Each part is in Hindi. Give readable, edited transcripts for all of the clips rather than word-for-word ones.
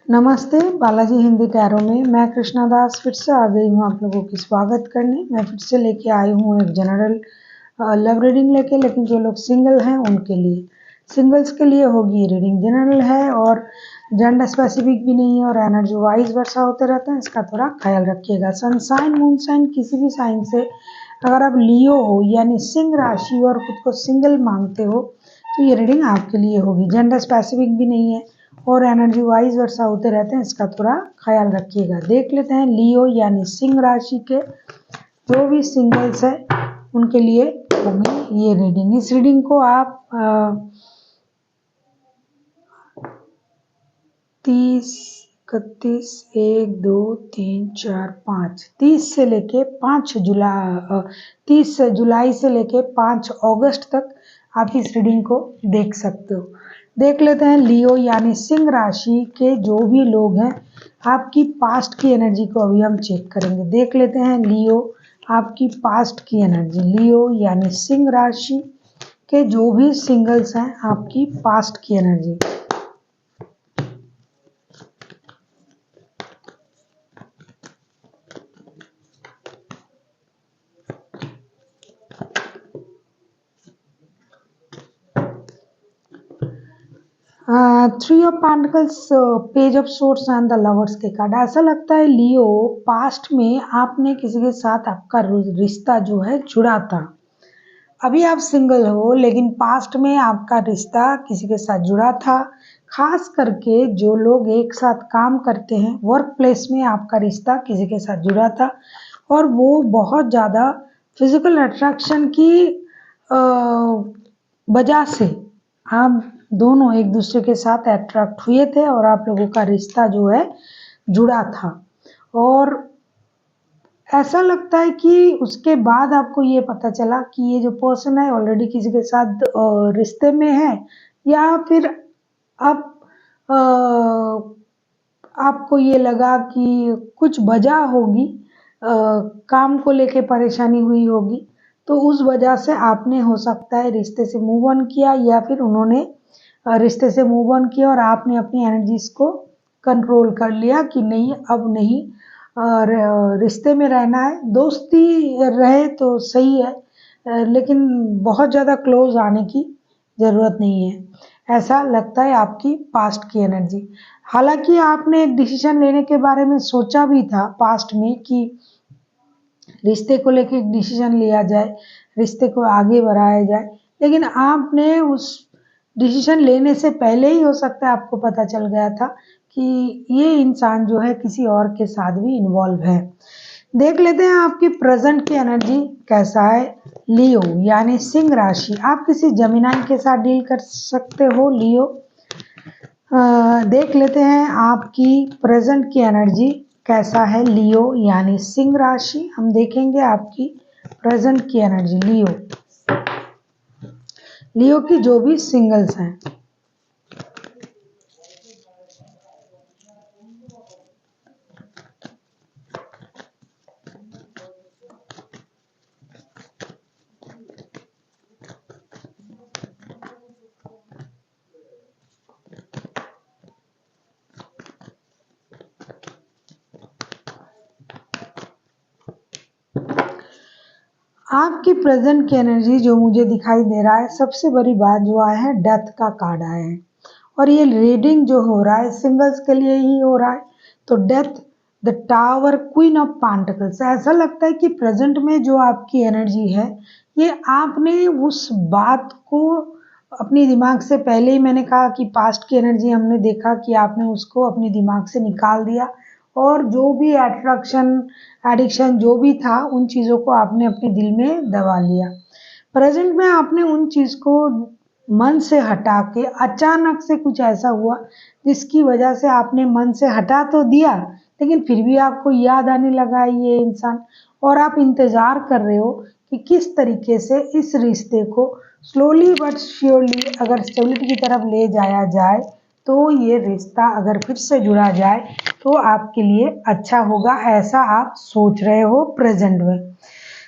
नमस्ते, बालाजी हिंदी टैरो में मैं कृष्णा दास फिर से आ गई हूँ आप लोगों की स्वागत करने। मैं फिर से लेके आई हूँ एक जनरल लव रीडिंग लेके, लेकिन जो लोग सिंगल हैं उनके लिए, सिंगल्स के लिए होगी रीडिंग। जनरल है और जेंडर स्पेसिफिक भी नहीं है और एनर्जी वाइज वर्षा होते रहते हैं, इसका थोड़ा ख्याल रखिएगा। सन साइन मून साइन किसी भी साइन से अगर आप लियो हो यानी सिंह राशि और खुद को सिंगल मांगते हो तो ये रीडिंग आपके लिए होगी। जेंडर स्पेसिफिक भी नहीं है और एनर्जी वाइज वर्षा होते रहते हैं, इसका थोड़ा ख्याल रखिएगा। देख लेते हैं लियो यानी सिंह राशि के जो भी सिंगल्स है उनके लिए होगी ये रीडिंग। इस रीडिंग को आप 30, 31, 1, 2, 3, 4, 5, 30 से लेके 5 जुलाई 30 जुलाई से लेके 5 अगस्त तक आप इस रीडिंग को देख सकते हो। देख लेते हैं लियो यानी सिंह राशि के जो भी लोग हैं आपकी पास्ट की एनर्जी को अभी हम चेक करेंगे। देख लेते हैं लियो आपकी पास्ट की एनर्जी। लियो यानी सिंह राशि के जो भी सिंगल्स हैं आपकी पास्ट की energy. Three of pentacles, page of swords and the lovers के कार्ड। ऐसा लगता है लियो पास्ट में आपने किसी के साथ आपका रिश्ता जो है जुड़ा था। अभी आप सिंगल हो लेकिन पास्ट में आपका रिश्ता किसी के साथ जुड़ा था। खास करके जो लोग एक साथ काम करते हैं वर्क प्लेस में आपका रिश्ता किसी के साथ जुड़ा था और वो बहुत ज़्यादा फिजिकल अट्रैक्शन की वजह से आप दोनों एक दूसरे के साथ अट्रैक्ट हुए थे और आप लोगों का रिश्ता जो है जुड़ा था। और ऐसा लगता है कि उसके बाद आपको ये पता चला कि ये जो पर्सन है ऑलरेडी किसी के साथ रिश्ते में है, या फिर अब आपको ये लगा कि कुछ वजह होगी, काम को लेके परेशानी हुई होगी, तो उस वजह से आपने हो सकता है रिश्ते से मूव ऑन किया या फिर उन्होंने रिश्ते से मूव ऑन किया और आपने अपनी एनर्जीज को कंट्रोल कर लिया कि नहीं अब नहीं रिश्ते में रहना है। दोस्ती रहे तो सही है लेकिन बहुत ज़्यादा क्लोज आने की ज़रूरत नहीं है, ऐसा लगता है आपकी पास्ट की एनर्जी। हालांकि आपने एक डिसीजन लेने के बारे में सोचा भी था पास्ट में कि रिश्ते को लेके एक डिसीजन लिया जाए, रिश्ते को आगे बढ़ाया जाए, लेकिन आपने उस डिसीजन लेने से पहले ही हो सकता है आपको पता चल गया था कि ये इंसान जो है किसी और के साथ भी इन्वॉल्व है। देख लेते हैं आपकी प्रेजेंट की एनर्जी कैसा है लियो यानी सिंह राशि। आप किसी जमीनाई के साथ डील कर सकते हो लियो। देख लेते हैं आपकी प्रेजेंट की एनर्जी कैसा है लियो यानी सिंह राशि। हम देखेंगे आपकी प्रेजेंट की एनर्जी लियो की जो भी सिंगल्स हैं। आपकी प्रेजेंट की एनर्जी जो मुझे दिखाई दे रहा है, सबसे बड़ी बात जो आया है डेथ का कार्ड आया है और ये रीडिंग जो हो रहा है सिंगल्स के लिए ही हो रहा है। तो death, the tower, queen of pentacles. ऐसा लगता है कि प्रेजेंट में जो आपकी एनर्जी है ये आपने उस बात को अपनी दिमाग से, पहले ही मैंने कहा कि पास्ट की एनर्जी हमने देखा कि आपने उसको अपने दिमाग से निकाल दिया और जो भी अट्रैक्शन एडिक्शन जो भी था उन चीज़ों को आपने अपने दिल में दबा लिया। प्रेजेंट में आपने उन चीज़ को मन से हटा के, अचानक से कुछ ऐसा हुआ जिसकी वजह से आपने मन से हटा तो दिया लेकिन फिर भी आपको याद आने लगा ये इंसान और आप इंतज़ार कर रहे हो कि किस तरीके से इस रिश्ते को स्लोली बट श्योरली अगर स्टेबिलिटी की तरफ ले जाया जाए तो ये रिश्ता अगर फिर से जुड़ा जाए तो आपके लिए अच्छा होगा, ऐसा आप सोच रहे हो प्रेजेंट में।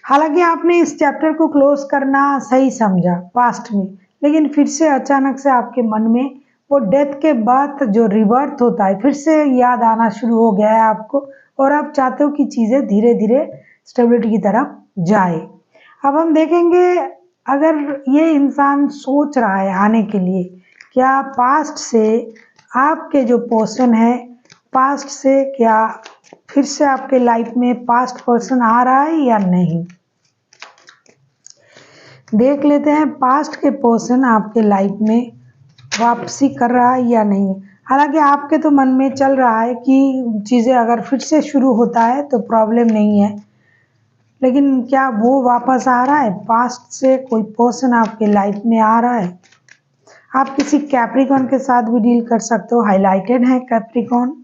हालांकि आपने इस चैप्टर को क्लोज करना सही समझा पास्ट में, लेकिन फिर से अचानक से आपके मन में वो डेथ के बाद जो रिबर्थ होता है फिर से याद आना शुरू हो गया है आपको, और आप चाहते हो कि चीज़ें धीरे धीरे स्टेबिलिटी की तरफ जाए। अब हम देखेंगे, अगर ये इंसान सोच रहा है आने के लिए, क्या पास्ट से आपके जो पर्सन है, पास्ट से क्या फिर से आपके लाइफ में पास्ट पर्सन आ रहा है या नहीं। देख लेते हैं पास्ट के पर्सन आपके लाइफ में वापसी कर रहा है या नहीं। हालांकि आपके तो मन में चल रहा है कि चीज़ें अगर फिर से शुरू होता है तो प्रॉब्लम नहीं है, लेकिन क्या वो वापस आ रहा है। पास्ट से कोई पर्सन आपके लाइफ में आ रहा है। आप किसी कैप्रिकॉन के साथ भी डील कर सकते हो, हाईलाइटेड है कैप्रिकॉन।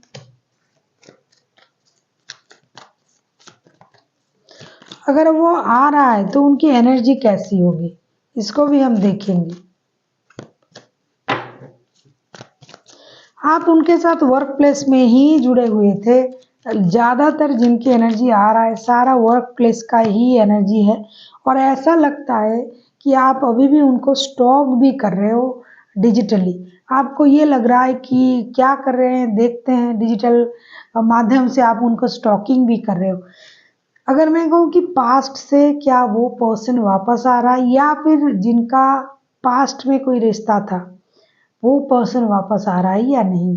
अगर वो आ रहा है तो उनकी एनर्जी कैसी होगी, इसको भी हम देखेंगे। आप उनके साथ वर्क प्लेस में ही जुड़े हुए थे। ज़्यादातर जिनकी एनर्जी आ रहा है सारा वर्क प्लेस का ही एनर्जी है, और ऐसा लगता है कि आप अभी भी उनको स्टॉक भी कर रहे हो डिजिटली। आपको ये लग रहा है कि क्या कर रहे हैं, देखते हैं डिजिटल माध्यम से आप उनको स्टॉकिंग भी कर रहे हो। अगर मैं कहूँ कि पास्ट से क्या वो पर्सन वापस आ रहा है, या फिर जिनका पास्ट में कोई रिश्ता था वो पर्सन वापस आ रहा है या नहीं,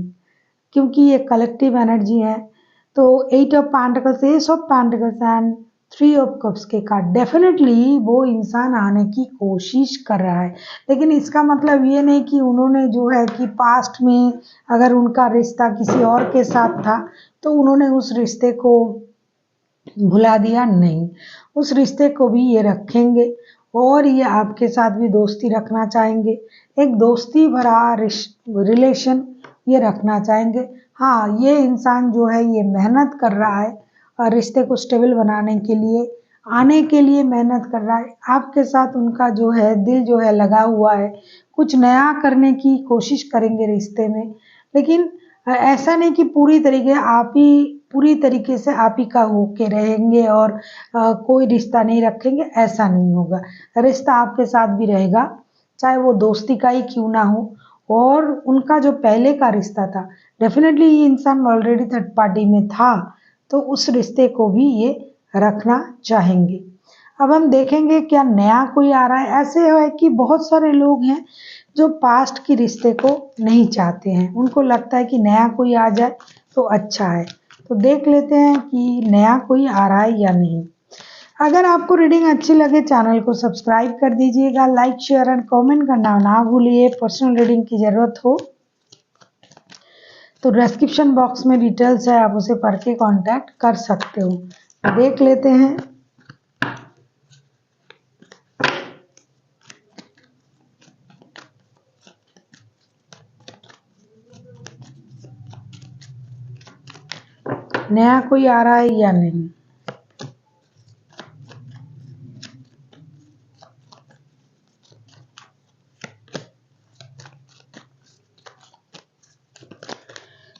क्योंकि ये कलेक्टिव एनर्जी है। तो 8 of pentacles, S of pentacles and 3 of cups के कार्ड, डेफिनेटली वो इंसान आने की कोशिश कर रहा है। लेकिन इसका मतलब ये नहीं कि उन्होंने जो है कि पास्ट में अगर उनका रिश्ता किसी और के साथ था तो उन्होंने उस रिश्ते को भुला दिया, नहीं। उस रिश्ते को भी ये रखेंगे और ये आपके साथ भी दोस्ती रखना चाहेंगे। एक दोस्ती भरा रिलेशन ये रखना चाहेंगे। हाँ, ये इंसान जो है ये मेहनत कर रहा है और रिश्ते को स्टेबल बनाने के लिए, आने के लिए मेहनत कर रहा है। आपके साथ उनका जो है दिल जो है लगा हुआ है, कुछ नया करने की कोशिश करेंगे रिश्ते में। लेकिन ऐसा नहीं कि पूरी तरीके से आप ही का होके रहेंगे और कोई रिश्ता नहीं रखेंगे, ऐसा नहीं होगा। रिश्ता आपके साथ भी रहेगा, चाहे वो दोस्ती का ही क्यों ना हो। और उनका जो पहले का रिश्ता था, डेफिनेटली ये इंसान ऑलरेडी थर्ड पार्टी में था, तो उस रिश्ते को भी ये रखना चाहेंगे। अब हम देखेंगे क्या नया कोई आ रहा है। ऐसे है कि बहुत सारे लोग हैं जो पास्ट के रिश्ते को नहीं चाहते हैं, उनको लगता है कि नया कोई आ जाए तो अच्छा है। तो देख लेते हैं कि नया कोई आ रहा है या नहीं। अगर आपको रीडिंग अच्छी लगे चैनल को सब्सक्राइब कर दीजिएगा, लाइक शेयर एंड कमेंट करना ना भूलिए। पर्सनल रीडिंग की ज़रूरत हो तो डिस्क्रिप्शन बॉक्स में डिटेल्स है, आप उसे पढ़ के कॉन्टैक्ट कर सकते हो। देख लेते हैं। नया कोई आ रहा है या नहीं।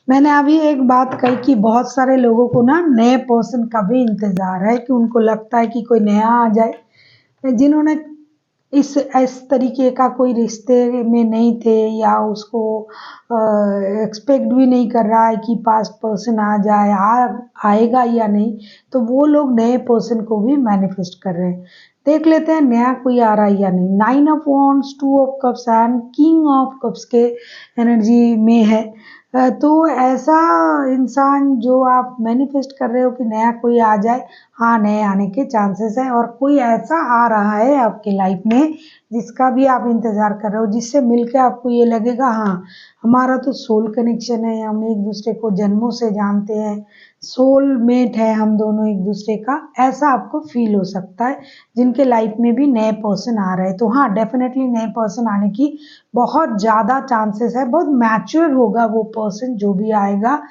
मैंने अभी एक बात कही कि बहुत सारे लोगों को ना नए पर्सन का भी इंतज़ार है, कि उनको लगता है कि कोई नया आ जाए। जिन्होंने इस तरीके का कोई रिश्ते में नहीं थे, या उसको एक्सपेक्ट भी नहीं कर रहा है कि पास्ट पर्सन आ जाए, आएगा या नहीं, तो वो लोग नए पर्सन को भी मैनिफेस्ट कर रहे हैं। देख लेते हैं नया कोई आ रहा है या नहीं। 9 of wands, 2 of cups and king of cups के एनर्जी में है। तो ऐसा इंसान जो आप मैनिफेस्ट कर रहे हो कि नया कोई आ जाए, हाँ, नए आने के चांसेस है। और कोई ऐसा आ रहा है आपके लाइफ में जिसका भी आप इंतज़ार कर रहे हो, जिससे मिलके आपको ये लगेगा हाँ, हमारा तो सोल कनेक्शन है, हम एक दूसरे को जन्मों से जानते हैं, सोल मेट है हम दोनों एक दूसरे का, ऐसा आपको फील हो सकता है। जिनके लाइफ में भी नए पर्सन आ रहे हैं, तो हाँ, डेफिनेटली नए पर्सन आने की बहुत ज़्यादा चांसेस है। बहुत मैच्योर होगा वो पर्सन जो भी आएगा।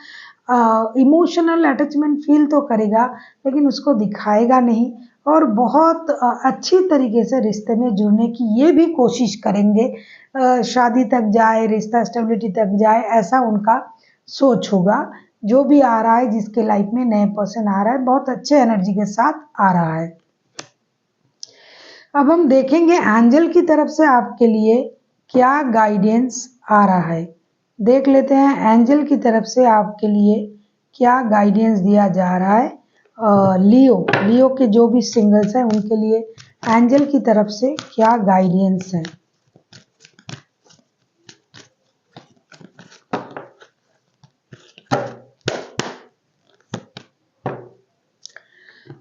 इमोशनल अटैचमेंट फील तो करेगा, लेकिन उसको दिखाएगा नहीं, और बहुत अच्छी तरीके से रिश्ते में जुड़ने की ये भी कोशिश करेंगे। शादी तक जाए, रिश्ता स्टेबिलिटी तक जाए, ऐसा उनका सोच होगा। जो भी आ रहा है, जिसके लाइफ में नए पर्सन आ रहा है, बहुत अच्छे एनर्जी के साथ आ रहा है। अब हम देखेंगे एंजल की तरफ से आपके लिए क्या गाइडेंस आ रहा है। देख लेते हैं एंजल की तरफ से आपके लिए क्या गाइडेंस दिया जा रहा है। लियो के जो भी सिंगल्स हैं उनके लिए एंजल की तरफ से क्या गाइडेंस है।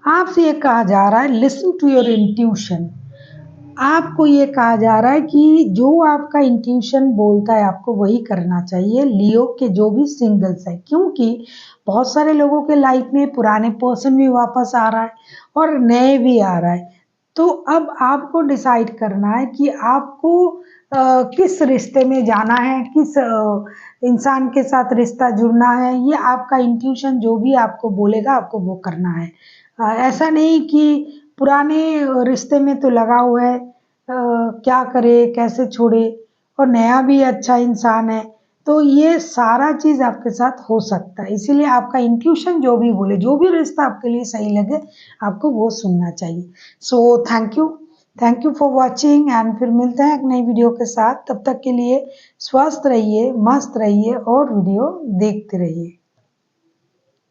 आपसे ये कहा जा रहा है लिसन टू योर इंट्यूशन। आपको ये कहा जा रहा है कि जो आपका इंट्यूशन बोलता है आपको वही करना चाहिए। लियो के जो भी सिंगल्स है, क्योंकि बहुत सारे लोगों के लाइफ में पुराने पर्सन भी वापस आ रहा है और नए भी आ रहा है। तो अब आपको डिसाइड करना है कि आपको किस रिश्ते में जाना है, किस इंसान के साथ रिश्ता जुड़ना है। ये आपका इंट्यूशन जो भी आपको बोलेगा आपको वो करना है। ऐसा नहीं कि पुराने रिश्ते में तो लगा हुआ है, क्या करे कैसे छोड़े, और नया भी अच्छा इंसान है। तो ये सारा चीज़ आपके साथ हो सकता है, इसीलिए आपका इंट्यूशन जो भी बोले, जो भी रिश्ता आपके लिए सही लगे आपको वो सुनना चाहिए। So thank you for watching and फिर मिलते हैं एक नई वीडियो के साथ। तब तक के लिए स्वस्थ रहिए, मस्त रहिए और वीडियो देखते रहिए।